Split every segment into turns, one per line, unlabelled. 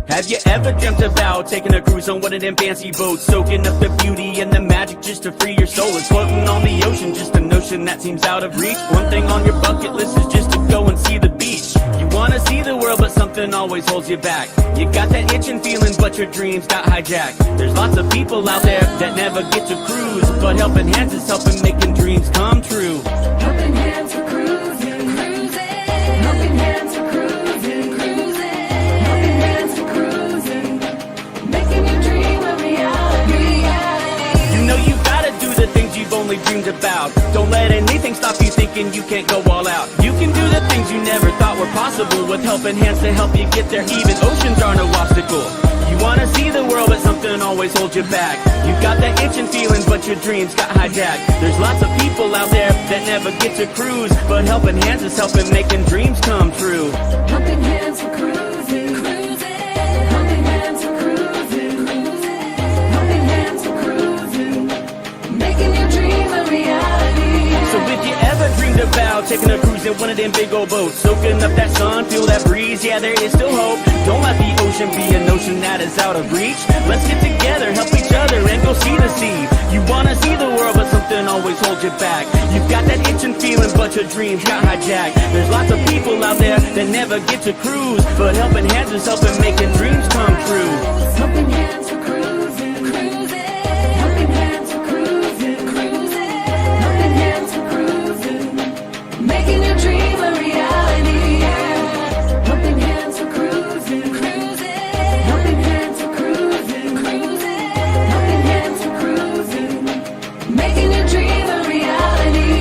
Have you ever dreamt about taking a cruise on one of them fancy boats, soaking up the beauty and the magic just to free your soul? And floating on the ocean, just a notion that seems out of reach. One thing on your bucket list is just to go and see the beach. You wanna see the world, but something always holds you back. You got that itching feeling, but your dreams got hijacked. There's lots of people out there that never get to cruise, but helping hands is helping making dreams come true.
Helping hands for cruising, cruising. Helping hands for cruising, cruising. Helping hands for cruising, making your dream a reality.
You know you gotta do the things you've only dreamed about. Don't let anything stop you thinking you can't go all out. You can do the things you never thought were possible with helping hands to help you get there. Even oceans are no obstacle. You wanna see the world, but something always holds you back. You got that itching feeling, but your dreams got hijacked. There's lots of people out there that never get to cruise, but helping hands is helping making dreams come true.
Helping hands for cruising, cruising. Helping hands for cruising, cruising. Helping hands for cruising, making your dream a reality.
So if you ever dreamed about taking a cruise in one of them big old boats, soaking up that sun, feel that breeze, yeah, there is still hope. Don't let the ocean be a notion that is out of reach. Let's get together, help each other, and go see the sea. You wanna see the world, but something always holds you back. You've got that itching feeling, but your dreams got hijacked. There's lots of people out there that never get to cruise, but helping hands is helping making dreams come true.
Helping hands for cruising, cruising. Helping hands for cruising, cruising. Helping hands for cruising, making your dream a reality. Helping hands for cruising, cruising. Helping hands for cruising, cruising. Helping hands for cruising, making your dream a reality.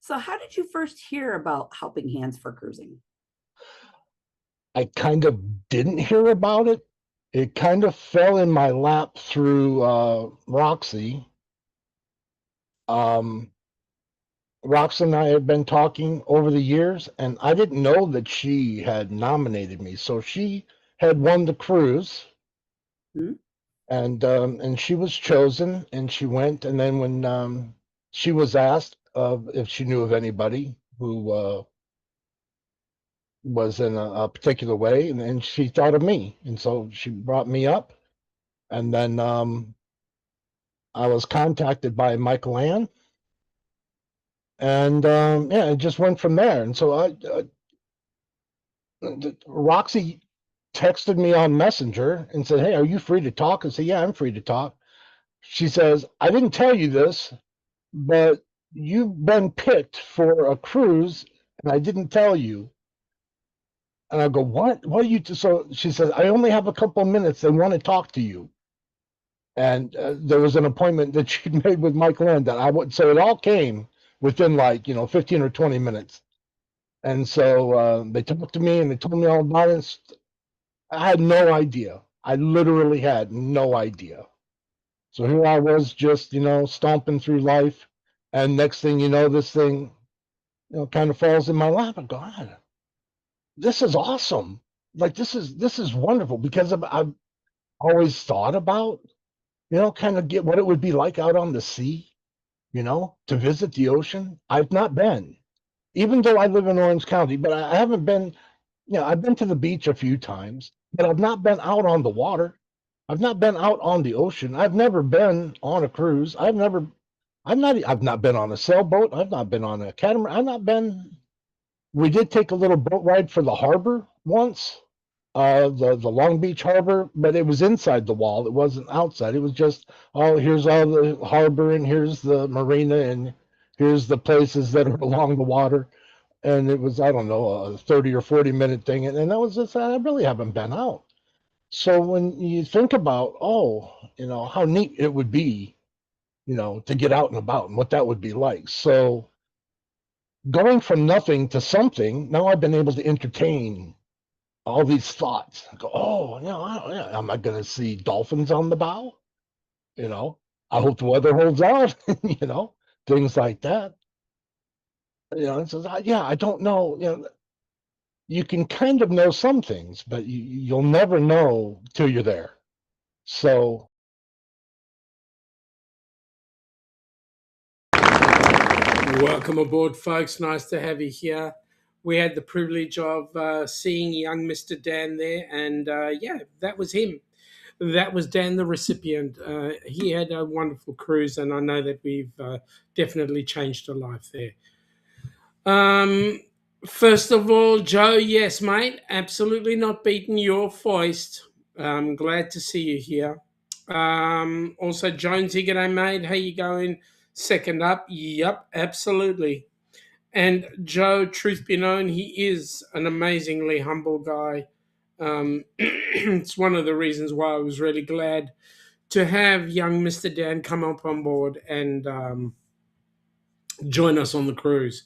So how did you first hear about Helping Hands for Cruising?
I kind of didn't hear about it. It kind of fell in my lap through Roxy. Roxy and I had been talking over the years, and I didn't know that she had nominated me. So she had won the cruise,
Hmm?
and she was chosen, and she went. And then when she was asked if she knew of anybody who was in a particular way, and she thought of me, and so she brought me up. And then I was contacted by Michael Ann, and yeah, it just went from there. And so Roxy texted me on Messenger and said, "Hey, are you free to talk?" I said, "Yeah, I'm free to talk." She says, "I didn't tell you this, but you've been picked for a cruise, and I didn't tell you." And I go, "What? What are you?" So she says, "I only have a couple of minutes. They want to talk to you." And there was an appointment that she'd made with Michael Ann that I would. So it all came within 15 or 20 minutes. And so they talked to me and they told me all about it. I had no idea. I literally had no idea. So here I was, just stomping through life, and next thing you know, this thing, kind of falls in my lap. And God, this is awesome. Like this is wonderful, because I've always thought about, kind of get what it would be like out on the sea, to visit the ocean. I've not been, even though I live in Orange County, but I haven't been. I've been to the beach a few times, but I've not been out on the water. I've not been out on the ocean. I've never been on a cruise. I've not been on a sailboat. I've not been on a catamaran. I've not been. We did take a little boat ride for the harbor once, the Long Beach Harbor, but it was inside the wall. It wasn't outside. It was just, oh, here's all the harbor, and here's the marina, and here's the places that are along the water. And it was, I don't know, a 30 or 40-minute thing. And that was just, I really haven't been out. So when you think about, how neat it would be, to get out and about and what that would be like. So going from nothing to something, now I've been able to entertain all these thoughts. I go, am I going to see dolphins on the bow? I hope the weather holds out, things like that. It says, I don't know. You can kind of know some things, but you'll never know till you're there. So
Welcome aboard, folks. Nice to have you here. We had the privilege of seeing young Mr. Dan there, and yeah, that was him. That was Dan, the recipient. He had a wonderful cruise, and I know that we've definitely changed a life there. Um, First of all, Joe, yes, mate, absolutely not beating your foist. Glad to see you here. Also, Jonesy, g'day, mate. How you going? Second up, yep, absolutely. And Joe, truth be known, he is an amazingly humble guy. It's one of the reasons why I was really glad to have young Mr. Dan come up on board and join us on the cruise.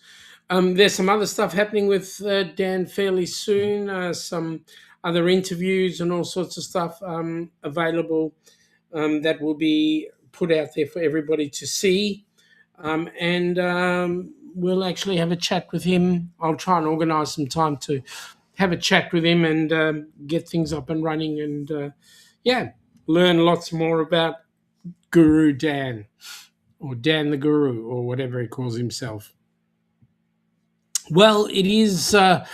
There's some other stuff happening with Dan fairly soon, some other interviews and all sorts of stuff available that will be put out there for everybody to see. And we'll actually have a chat with him. I'll try and organise some time to have a chat with him and get things up and running and, yeah, learn lots more about Guru Dan or Dan the Guru or whatever he calls himself. Well, it is the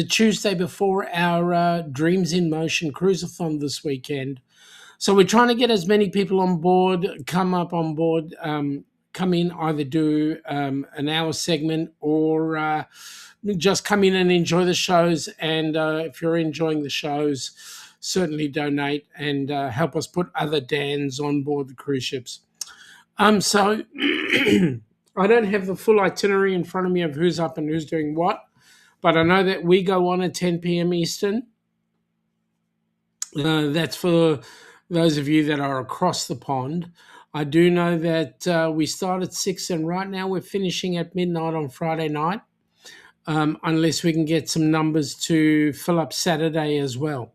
Tuesday before our Dreams in Motion cruiseathon this weekend. So we're trying to get as many people on board, come up on board, come in, either do an hour segment or just come in and enjoy the shows. And if you're enjoying the shows, certainly donate and help us put other Dans on board the cruise ships. So I don't have the full itinerary in front of me of who's up and who's doing what, but I know that we go on at 10 p.m. Eastern. That's for those of you that are across the pond. I do know that we start at 6 and right now we're finishing at midnight on Friday night, unless we can get some numbers to fill up Saturday as well.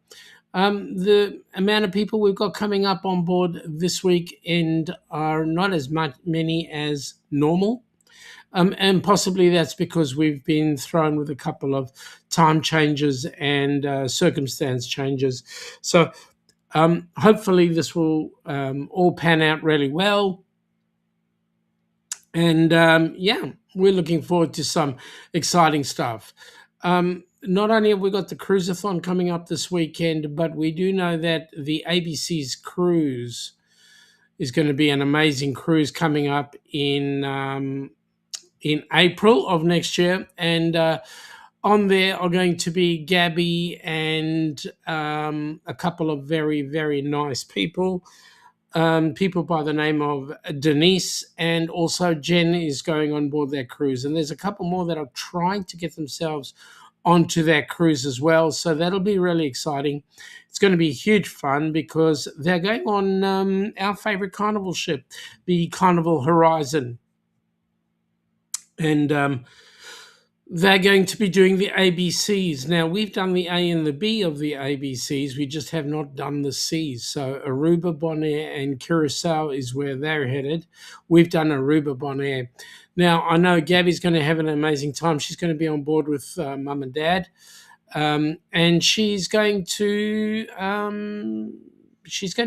The amount of people we've got coming up on board this weekend are not as many as normal. And possibly that's because we've been thrown with a couple of time changes and circumstance changes. So hopefully this will all pan out really well. And yeah, we're looking forward to some exciting stuff. Not only have we got the cruiseathon coming up this weekend, but we do know that the ABC's cruise is going to be an amazing cruise coming up in April of next year. And on there are going to be Gabby and a couple of very, very nice people. People by the name of Denise, and also Jen is going on board their cruise. And there's a couple more that are trying to get themselves onto that cruise as well. So that'll be really exciting. It's going to be huge fun because they're going on our favorite carnival ship, the Carnival Horizon. And they're going to be doing the ABCs. Now, we've done the A and the B of the ABCs. We just have not done the Cs. So Aruba, Bonaire, and Curacao is where they're headed. We've done Aruba, Bonaire. Now, I know Gabby's going to have an amazing time. She's going to be on board with Mum and Dad. And she's going to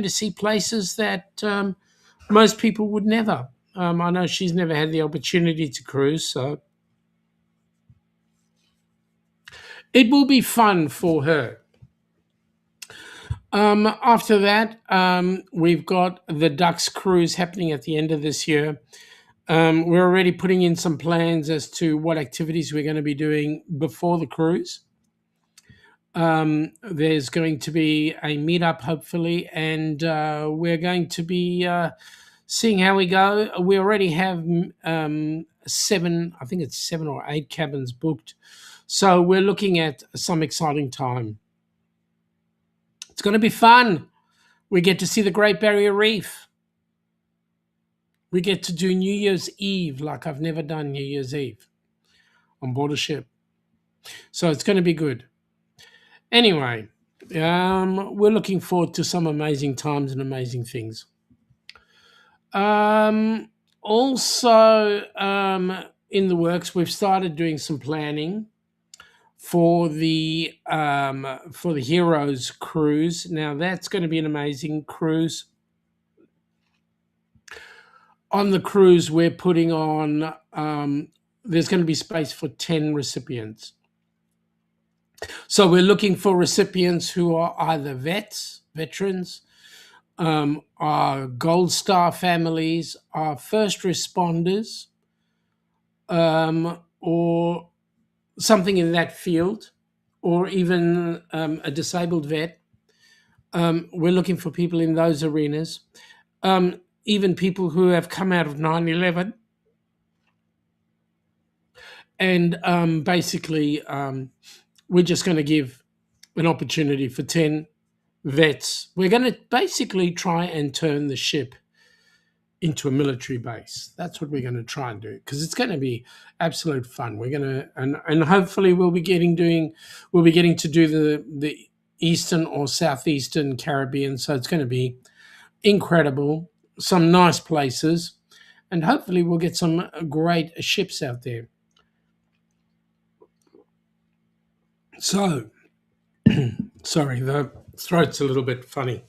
see places that most people would never. I know she's never had the opportunity to cruise, so it will be fun for her. After that, we've got the Ducks cruise happening at the end of this year. We're already putting in some plans as to what activities we're going to be doing before the cruise. There's going to be a meetup, hopefully, and we're going to be seeing how we go. We already have 7 or 8 cabins booked. So we're looking at some exciting time. It's going to be fun. We get to see the Great Barrier Reef. We get to do New Year's Eve like I've never done New Year's Eve on board a ship. So it's going to be good. Anyway, we're looking forward to some amazing times and amazing things. Also, in the works, we've started doing some planning for the Heroes cruise. Now that's going to be an amazing cruise. On the cruise, we're putting on. There's going to be space for 10 recipients. So we're looking for recipients who are either veterans, are Gold Star families, are first responders, or something in that field, or even a disabled vet. We're looking for people in those arenas, even people who have come out of 9/11. And basically, we're just going to give an opportunity for 10 vets. We're going to basically try and turn the ship into a military base. That's what we're going to try and do, because it's going to be absolute fun. We're going to, and hopefully we'll be getting to do the Eastern or Southeastern Caribbean. So it's going to be incredible, some nice places, and hopefully we'll get some great ships out there. So, sorry, the throat's a little bit funny.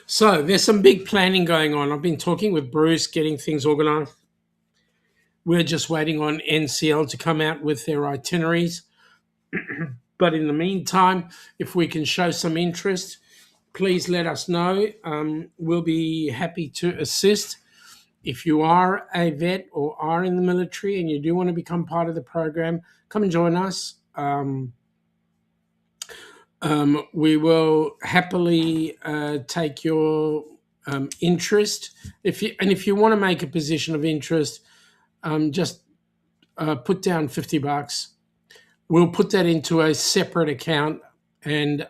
So there's some big planning going on. I've been talking with Bruce, getting things organized. We're just waiting on NCL to come out with their itineraries. But in the meantime, if we can show some interest, please let us know. We'll be happy to assist. If you are a vet or are in the military and you do want to become part of the program, come and join us. We will happily take your interest. If you want to make a position of interest, just put down $50. We'll put that into a separate account, and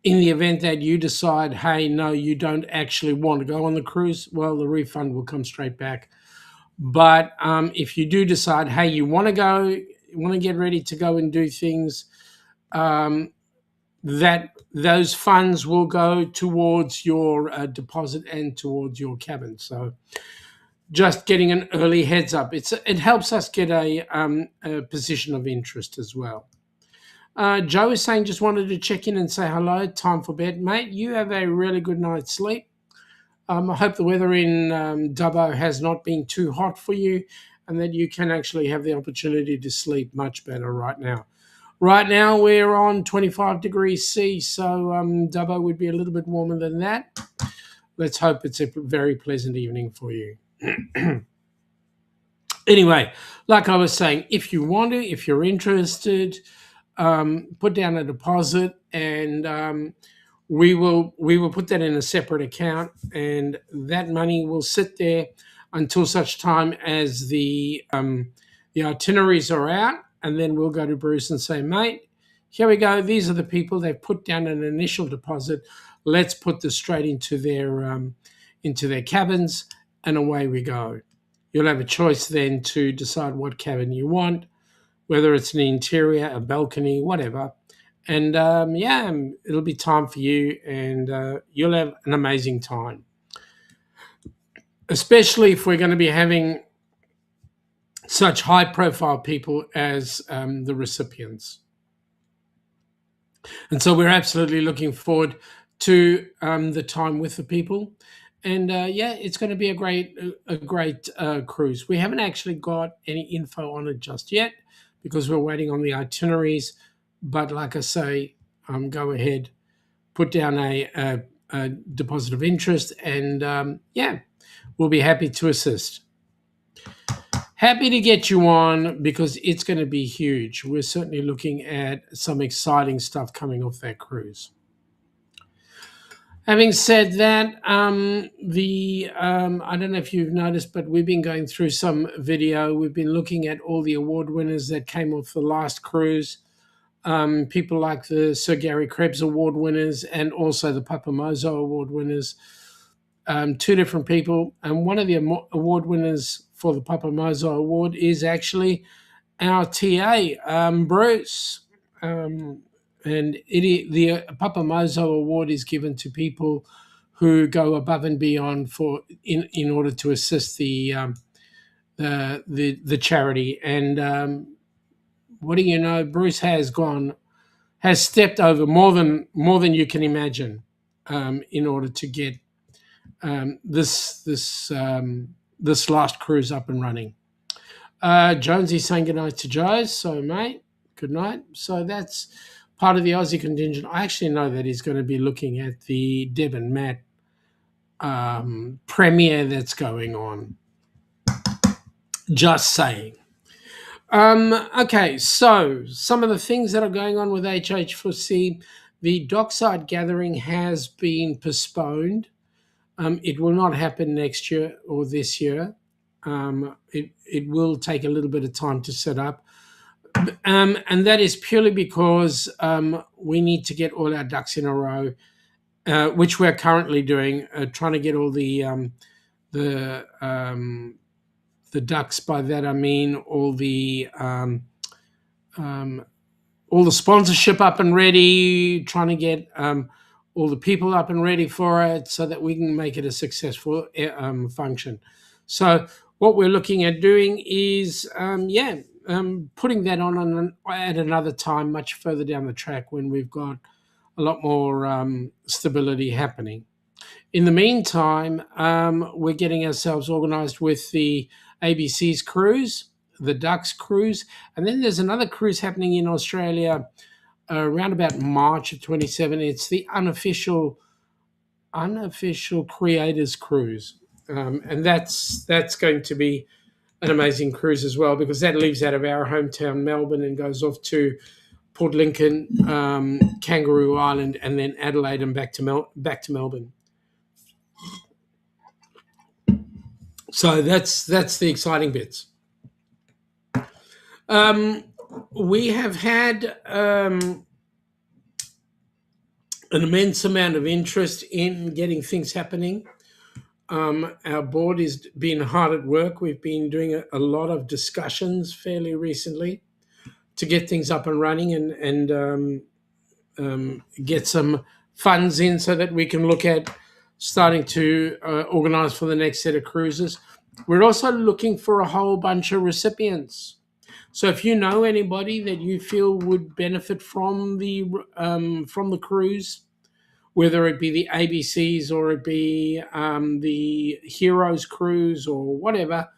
in the event that you decide, hey, no, you don't actually want to go on the cruise, well, the refund will come straight back. But if you do decide, hey, you want to go, you want to get ready to go and do things, that those funds will go towards your deposit and towards your cabin. So just getting an early heads up, it helps us get a position of interest as well. Joe is saying, just wanted to check in and say hello. Time for bed, mate. You have a really good night's sleep. I hope the weather in Dubbo has not been too hot for you, and that you can actually have the opportunity to sleep much better right now. Right now we're on 25 degrees C, so Dubbo would be a little bit warmer than that. Let's hope it's a very pleasant evening for you. Anyway, like I was saying, if you want to, if you're interested, put down a deposit, and we will put that in a separate account, and that money will sit there until such time as the itineraries are out, and then we'll go to Bruce and say, mate, here we go. These are the people. They've put down an initial deposit. Let's put this straight into their cabins, and away we go. You'll have a choice then to decide what cabin you want, whether it's an interior, a balcony, whatever. And it'll be time for you, and you'll have an amazing time. Especially if we're going to be having such high-profile people as the recipients. And so we're absolutely looking forward to the time with the people. And it's going to be a great cruise. We haven't actually got any info on it just yet because we're waiting on the itineraries. But like I say, go ahead, put down a deposit of interest, and we'll be happy to assist. Happy to get you on because it's going to be huge. We're certainly looking at some exciting stuff coming off that cruise. Having said that, I don't know if you've noticed, but we've been going through some video. We've been looking at all the award winners that came off the last cruise. People like the Sir Gary Krebs Award winners and also the Papa Mozo Award winners. Two different people. And one of the award winners for the Papa Mozo Award is actually our TA, Bruce. And the Papa Mozo Award is given to people who go above and beyond in order to assist the charity. And what do you know? Bruce has stepped over more than you can imagine in order to get this last cruise up and running. Jonesy's saying good night to Joe. So, mate, good night. So that's part of the Aussie contingent. I actually know that he's going to be looking at the Deb and Matt premiere that's going on. Just saying. Okay, so some of the things that are going on with HH4C, the dockside gathering has been postponed. It will not happen next year or this year. It will take a little bit of time to set up. And that is purely because we need to get all our ducks in a row, which we're currently doing, trying to get all the ducks. By that I mean all the sponsorship up and ready, trying to get all the people up and ready for it so that we can make it a successful function. So what we're looking at doing is, putting that on at another time, much further down the track when we've got a lot more stability happening. In the meantime, we're getting ourselves organised with the ABC's cruise, the Ducks cruise, and then there's another cruise happening in Australia around about March of 27. It's the unofficial creators cruise, and that's going to be an amazing cruise as well, because that leaves out of our hometown Melbourne and goes off to Port Lincoln, Kangaroo Island, and then Adelaide and back to Melbourne. So that's the exciting bits. We have had an immense amount of interest in getting things happening. Our board has been hard at work. We've been doing a lot of discussions fairly recently to get things up and running and get some funds in so that we can look at starting to organise for the next set of cruises. We're also looking for a whole bunch of recipients. So if you know anybody that you feel would benefit from the cruise, whether it be the ABCs or it be the Heroes cruise or whatever,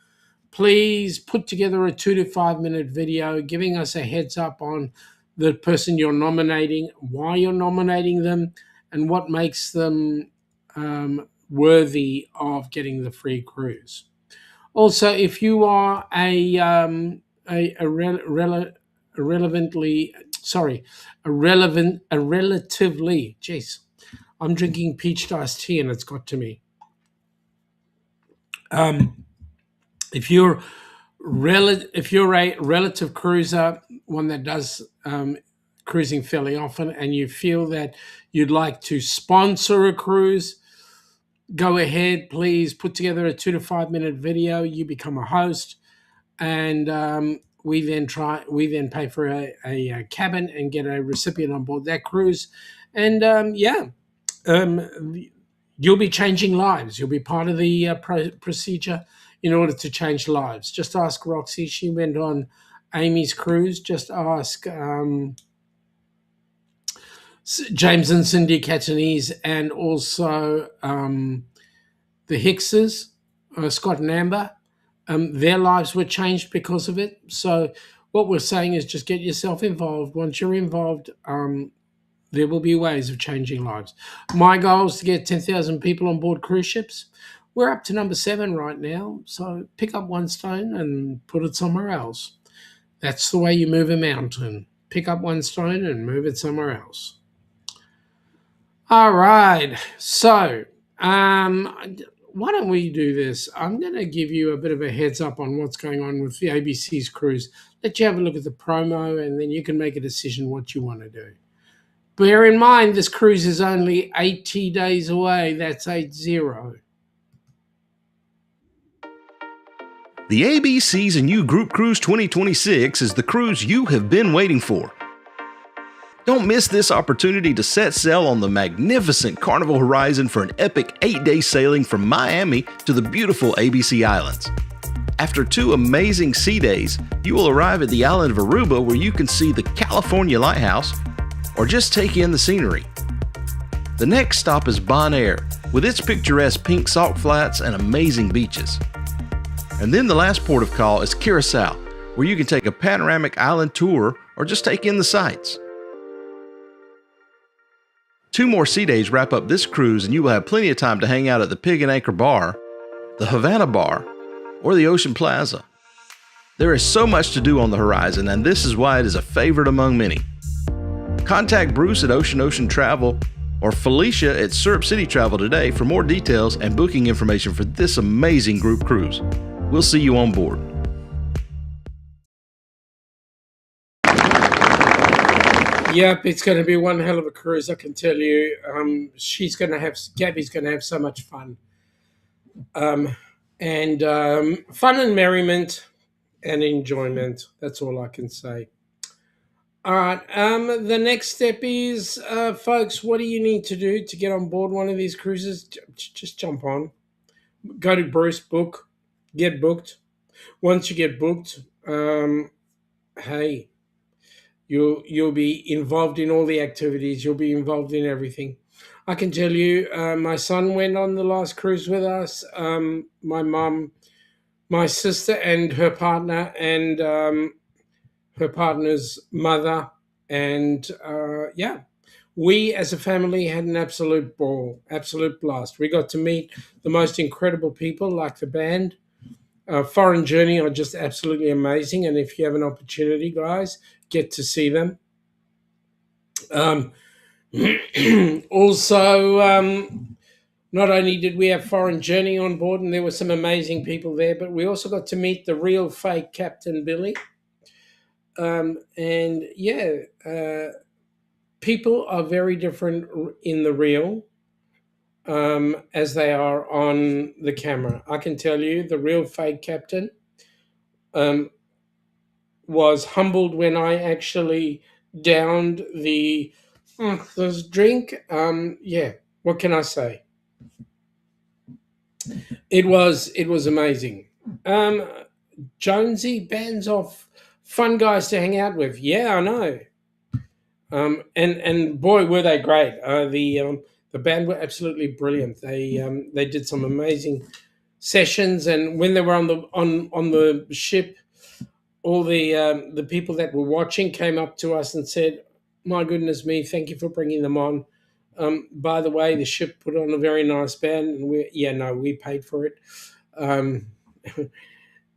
please put together a 2 to 5 minute video giving us a heads up on the person you're nominating, why you're nominating them, and what makes them worthy of getting the free cruise. Also, if you are a relatively, geez, I'm drinking peach iced tea and it's got to me. If you're a relative cruiser, one that does cruising fairly often, and you feel that you'd like to sponsor a cruise, go ahead, please put together a 2 to 5 minute video. You become a host, and we then pay for a cabin and get a recipient on board that cruise, and you'll be changing lives. You'll be part of the procedure in order to change lives. Just ask Roxy. She went on Amy's cruise. Just ask James and Cindy Catanese, and also the Hickses, Scott and Amber. Their lives were changed because of it. So what we're saying is just get yourself involved. Once you're involved, there will be ways of changing lives. My goal is to get 10,000 people on board cruise ships. We're up to number 7 right now. So pick up one stone and put it somewhere else. That's the way you move a mountain. Pick up one stone and move it somewhere else. All right. So why don't we do this? I'm going to give you a bit of a heads up on what's going on with the ABC's cruise. Let you have a look at the promo, and then you can make a decision what you want to do. Bear in mind, this cruise is only 80 days away. That's 80.
The ABC's and You Group Cruise 2026 is the cruise you have been waiting for. Don't miss this opportunity to set sail on the magnificent Carnival Horizon for an epic 8-day sailing from Miami to the beautiful ABC Islands. After 2 amazing sea days, you will arrive at the island of Aruba where you can see the California Lighthouse or just take in the scenery. The next stop is Bonaire, with its picturesque pink salt flats and amazing beaches. And then the last port of call is Curacao, where you can take a panoramic island tour or just take in the sights. 2 more sea days wrap up this cruise, and you will have plenty of time to hang out at the Pig and Anchor Bar, the Havana Bar, or the Ocean Plaza. There is so much to do on the horizon, and this is why it is a favorite among many. Contact Bruce at Ocean Travel or Felicia at Syrup City Travel today for more details and booking information for this amazing group cruise. We'll see you on board.
Yep, it's going to be one hell of a cruise, I can tell you. Gabby's going to have so much fun. Fun and merriment and enjoyment. That's all I can say. All right. The next step is, folks, what do you need to do to get on board one of these cruises? Just jump on. Go to Bruce, book, get booked. Once you get booked, hey, you'll be involved in all the activities. You'll be involved in everything. I can tell you, my son went on the last cruise with us. My mum, my sister, and her partner, and her partner's mother, and we as a family had an absolute ball, absolute blast. We got to meet the most incredible people, like the band. Foreign Journey are just absolutely amazing, and if you have an opportunity, guys, get to see them. Also, not only did we have Foreign Journey on board, and there were some amazing people there, but we also got to meet the real fake Captain Billy. People are very different in the real as they are on the camera. I can tell you the real fake captain was humbled when I actually downed this drink. What can I say? It was amazing. Jonesy, bands of fun guys to hang out with. Yeah, I know. And boy, were they great. The band were absolutely brilliant. They did some amazing sessions, and when they were on the ship, all the people that were watching came up to us and said, "My goodness me, thank you for bringing them on. By the way, the ship put on a very nice band, and we paid for it."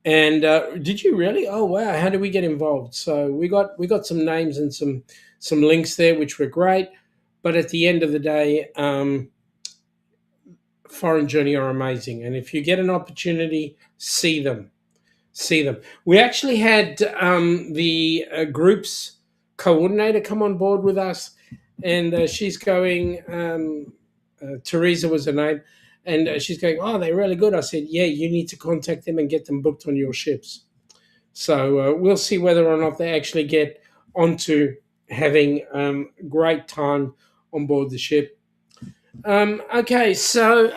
And did you really? Oh wow! How did we get involved? So we got some names and some links there, which were great. But at the end of the day, Foreign Journey are amazing, and if you get an opportunity, see them. We actually had the group's coordinator come on board with us, and she's going. Teresa was her name. And she's going, "Oh, they're really good." I said, "Yeah, you need to contact them and get them booked on your ships." So we'll see whether or not they actually get onto having great time on board the ship. Okay, so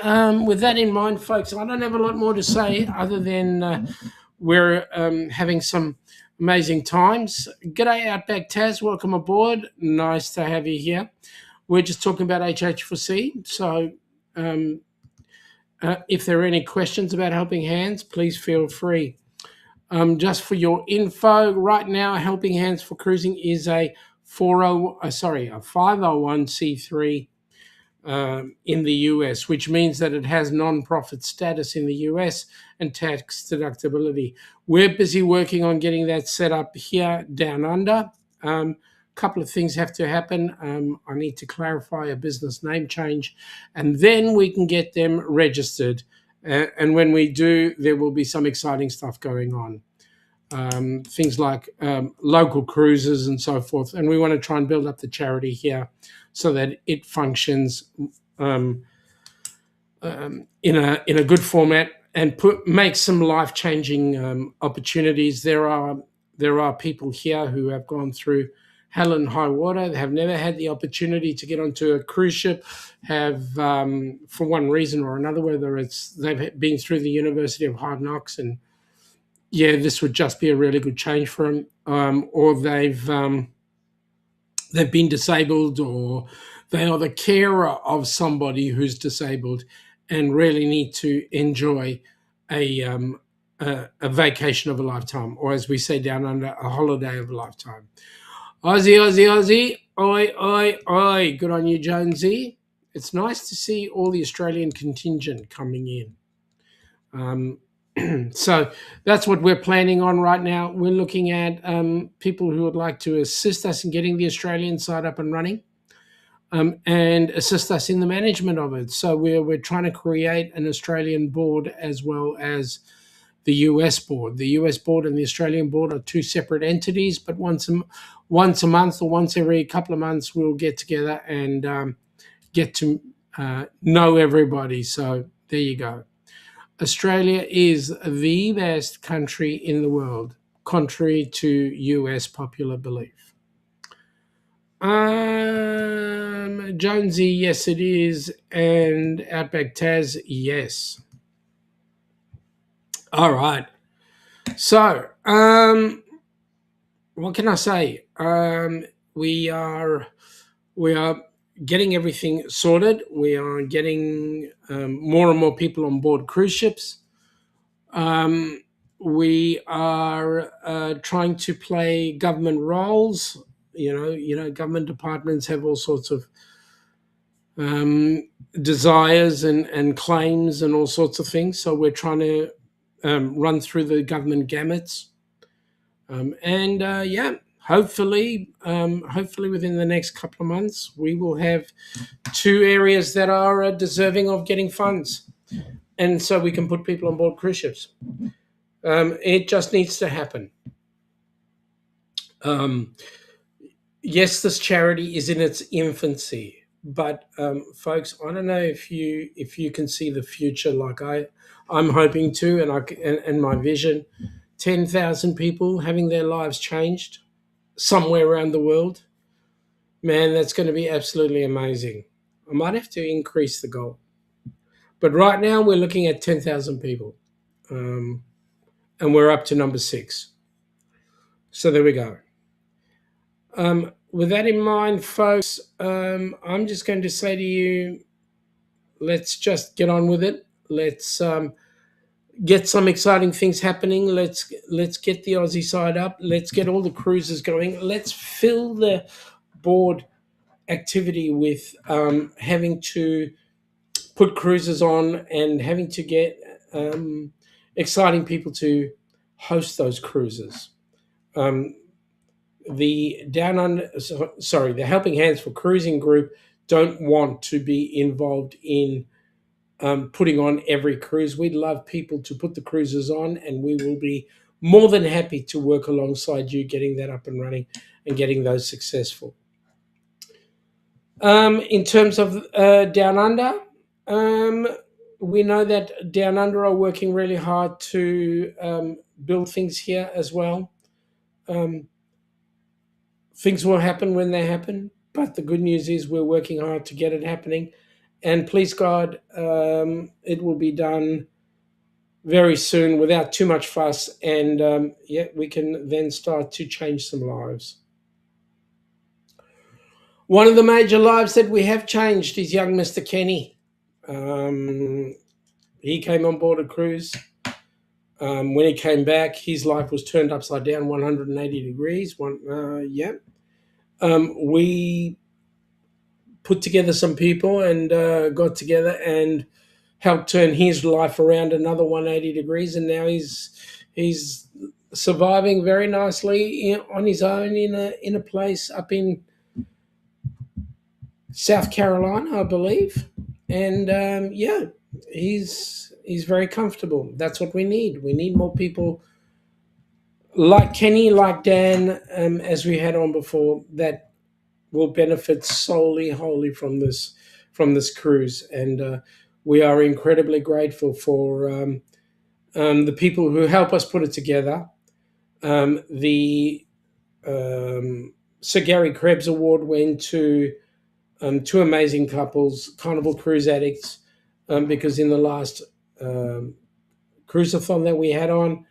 with that in mind, folks, I don't have a lot more to say other than we're having some amazing times. G'day, Outback Taz. Welcome aboard. Nice to have you here. We're just talking about HH4C. So if there are any questions about Helping Hands, please feel free. Just for your info, right now, Helping Hands for Cruising is a 501c3 in the US, which means that it has non-profit status in the US and tax deductibility. We're busy working on getting that set up here down under. Couple of things have to happen. I need to clarify a business name change, and then we can get them registered. And when we do, there will be some exciting stuff going on. Things like local cruises and so forth. And we want to try and build up the charity here so that it functions in a good format and make some life-changing opportunities. There are people here who have gone through hell and high water. They have never had the opportunity to get onto a cruise ship, have, for one reason or another, whether it's they've been through the University of Hard Knocks and yeah, this would just be a really good change for them, or they've been disabled, or they are the carer of somebody who's disabled and really need to enjoy a, a vacation of a lifetime, or as we say down under, a holiday of a lifetime. Aussie, Aussie, Aussie. Oi, oi, oi. Good on you, Jonesy. It's nice to see all the Australian contingent coming in. So that's what we're planning on right now. We're looking at people who would like to assist us in getting the Australian side up and running, and assist us in the management of it. So we're trying to create an Australian board as well as the US board. The US board and the Australian board are two separate entities, but once a month or once every couple of months, we'll get together and get to know everybody. So there you go. Australia is the best country in the world, contrary to US popular belief. Jonesy, yes, it is. And Outback Taz, yes. All right. So, what can I say? We are getting everything sorted. We are getting more and more people on board cruise ships. We are trying to play government roles. You know, government departments have all sorts of desires and claims and all sorts of things. So we're trying to run through the government gamuts, hopefully within the next couple of months, we will have two areas that are deserving of getting funds, and so we can put people on board cruise ships. It just needs to happen. Yes, this charity is in its infancy, but folks, I don't know if you can see the future like I'm hoping to, and my vision. 10,000 people having their lives changed somewhere around the world. Man, that's going to be absolutely amazing. I might have to increase the goal. But right now we're looking at 10,000 people. And we're up to number 6. So there we go. With that in mind, folks, I'm just going to say to you, let's just get on with it. Let's get some exciting things happening. Let's get the Aussie side up. Let's get all the cruises going. Let's fill the board activity with having to put cruises on and having to get exciting people to host those cruises. The the Helping Hands for Cruising group don't want to be involved in putting on every cruise. We'd love people to put the cruises on, and we will be more than happy to work alongside you getting that up and running and getting those successful. In terms of Down Under, we know that Down Under are working really hard to build things here as well. Things will happen when they happen, but the good news is we're working hard to get it happening. And please God, it will be done very soon without too much fuss. And we can then start to change some lives. One of the major lives that we have changed is young Mr. Kenny. He came on board a cruise. When he came back, his life was turned upside down 180 degrees. We put together some people and got together and helped turn his life around another 180 degrees, and now he's surviving very nicely on his own in a place up in South Carolina, I believe, and he's very comfortable. That's what we need. We need more people like Kenny, like Dan, as we had on before, that will benefit wholly from this cruise, and we are incredibly grateful for the people who help us put it together. The Sir Gary Krebs Award went to two amazing couples, Carnival Cruise Addicts, because in the last cruise-a-thon that we had on,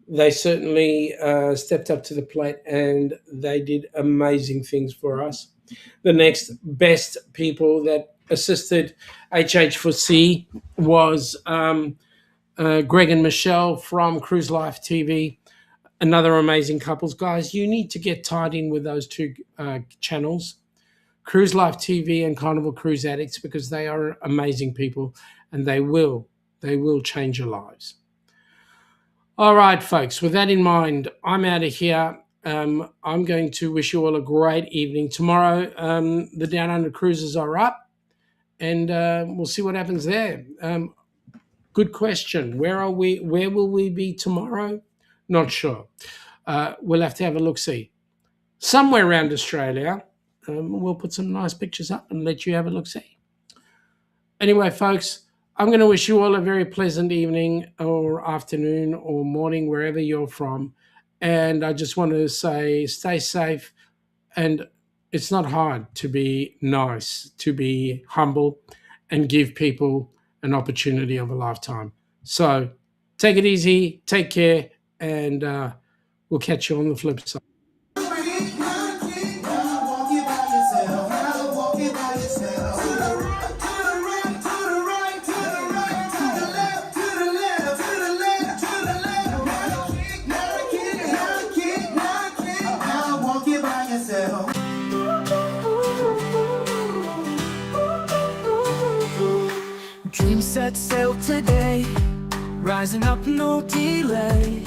They certainly stepped up to the plate and they did amazing things for us. The next best people that assisted HH4C was Greg and Michelle from Cruise Life TV. Another amazing couples. Guys, you need to get tied in with those two channels, Cruise Life TV and Carnival Cruise Addicts, because they are amazing people and they will change your lives. All right, folks, with that in mind, I'm out of here. I'm going to wish you all a great evening. Tomorrow, the Down Under cruises are up, and we'll see what happens there. Good question. Where will we be tomorrow? Not sure. We'll have to have a look-see. Somewhere around Australia. We'll put some nice pictures up and let you have a look-see. Anyway, folks, I'm going to wish you all a very pleasant evening or afternoon or morning, wherever you're from. And I just want to say, stay safe. And it's not hard to be nice, to be humble, and give people an opportunity of a lifetime. So take it easy, take care, and we'll catch you on the flip side.
Dreams set sail today, rising up no delay.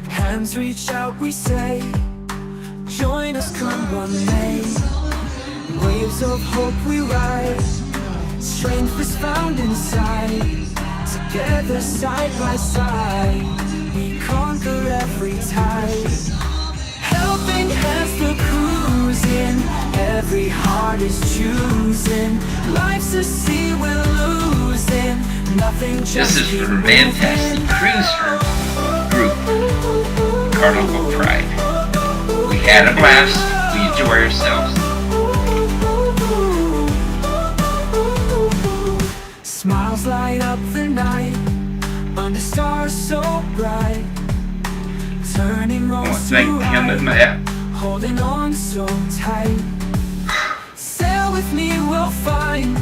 Hands reach out, we say, join us, come what may. Waves of hope we ride, strength is found inside. Together side by side, we conquer every tide. Helping hands for cruising, every heart is choosing. Life's a sea we're losing, nothing just
This is from Fantastic Cruise Group, Carnival Pride. We had a blast, we enjoy ourselves.
Smiles light up the night, under stars so bright. Turning
I want to
roads to
thank him and
right,
Matt.
holding on so tight. Sail with me, we'll find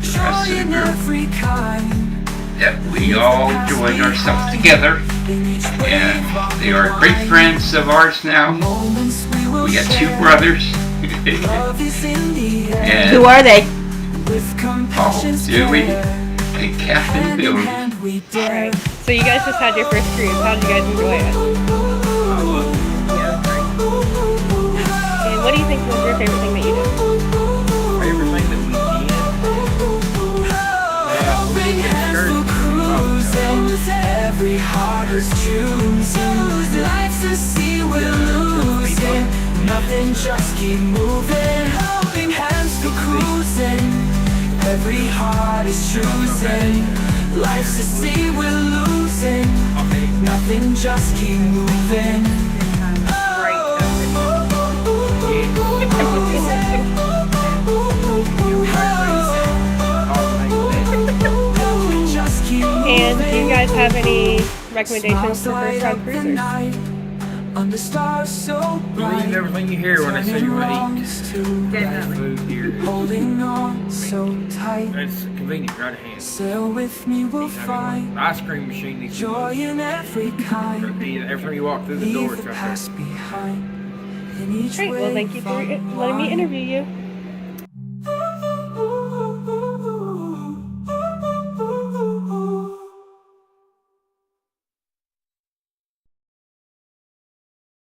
The
joy
rest of the
in
group.
every kind.
That we all enjoyed ourselves together, and they are great friends of ours now.
Moments we will
We got two
share.
brothers,
Love is in the air.
and
Who are they?
With compassion's
Dewey
care.
and Captain
Hand in
Bill.
hand we dare.
Alright, so you guys just had your first cruise. How did you guys enjoy it? And what do you think was your favorite thing that you did?
Favorite thing that we did?
Helping hands for cruising, every heart is choosing. Life's a sea we're losing, nothing, just keep moving. Helping hands for cruising, every heart is choosing. Life's a sea we're losing, nothing, just keep moving. Just keep
And do you guys have any
moving.
recommendations for first time cruisers?
Under stars so
Believe
bright,
everything you hear when I say
turning
what eat.
wrongs to right,
Food here.
holding on so tight.
It's convenient, right at hand.
Sail with me, we'll find
The ice cream machine needs to
joy in every kind.
every time you walk through the door,
Leave
it's
the
right
past behind. In each
Great, well thank you for letting me interview you.